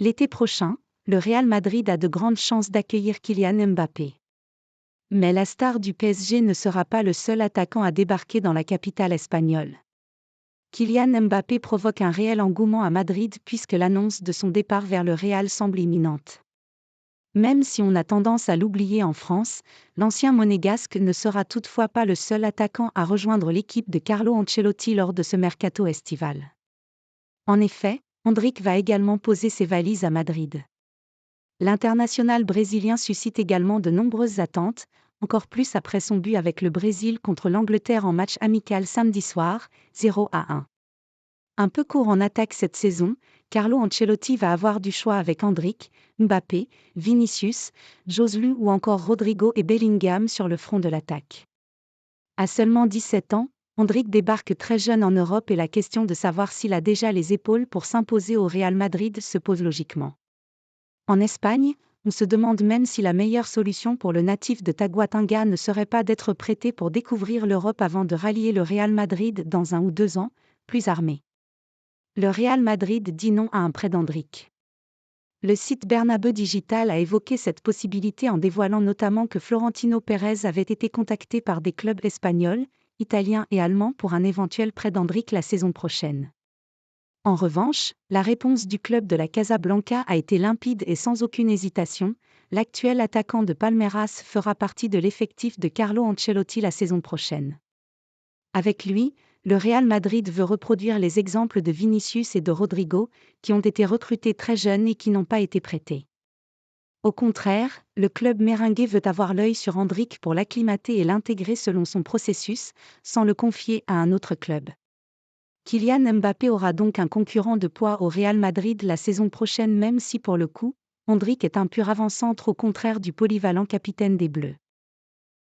L'été prochain, le Real Madrid a de grandes chances d'accueillir Kylian Mbappé. Mais la star du PSG ne sera pas le seul attaquant à débarquer dans la capitale espagnole. Kylian Mbappé provoque un réel engouement à Madrid puisque l'annonce de son départ vers le Real semble imminente. Même si on a tendance à l'oublier en France, l'ancien monégasque ne sera toutefois pas le seul attaquant à rejoindre l'équipe de Carlo Ancelotti lors de ce mercato estival. En effet, Endrick va également poser ses valises à Madrid. L'international brésilien suscite également de nombreuses attentes, encore plus après son but avec le Brésil contre l'Angleterre en match amical samedi soir, 0-1. Un peu court en attaque cette saison, Carlo Ancelotti va avoir du choix avec Endrick, Mbappé, Vinicius, Joselu ou encore Rodrigo et Bellingham sur le front de l'attaque. À seulement 17 ans, Endrick débarque très jeune en Europe et la question de savoir s'il a déjà les épaules pour s'imposer au Real Madrid se pose logiquement. En Espagne, on se demande même si la meilleure solution pour le natif de Taguatanga ne serait pas d'être prêté pour découvrir l'Europe avant de rallier le Real Madrid dans 1 ou 2 ans, plus armé. Le Real Madrid dit non à un prêt d'Endrick. Le site Bernabeu Digital a évoqué cette possibilité en dévoilant notamment que Florentino Pérez avait été contacté par des clubs espagnols, italiens et allemands pour un éventuel prêt d'Endrick la saison prochaine. En revanche, la réponse du club de la Casablanca a été limpide et sans aucune hésitation, l'actuel attaquant de Palmeiras fera partie de l'effectif de Carlo Ancelotti la saison prochaine. Avec lui, le Real Madrid veut reproduire les exemples de Vinicius et de Rodrigo, qui ont été recrutés très jeunes et qui n'ont pas été prêtés. Au contraire, le club merengue veut avoir l'œil sur Endrick pour l'acclimater et l'intégrer selon son processus, sans le confier à un autre club. Kylian Mbappé aura donc un concurrent de poids au Real Madrid la saison prochaine même si pour le coup, Endrick est un pur avant-centre au contraire du polyvalent capitaine des Bleus.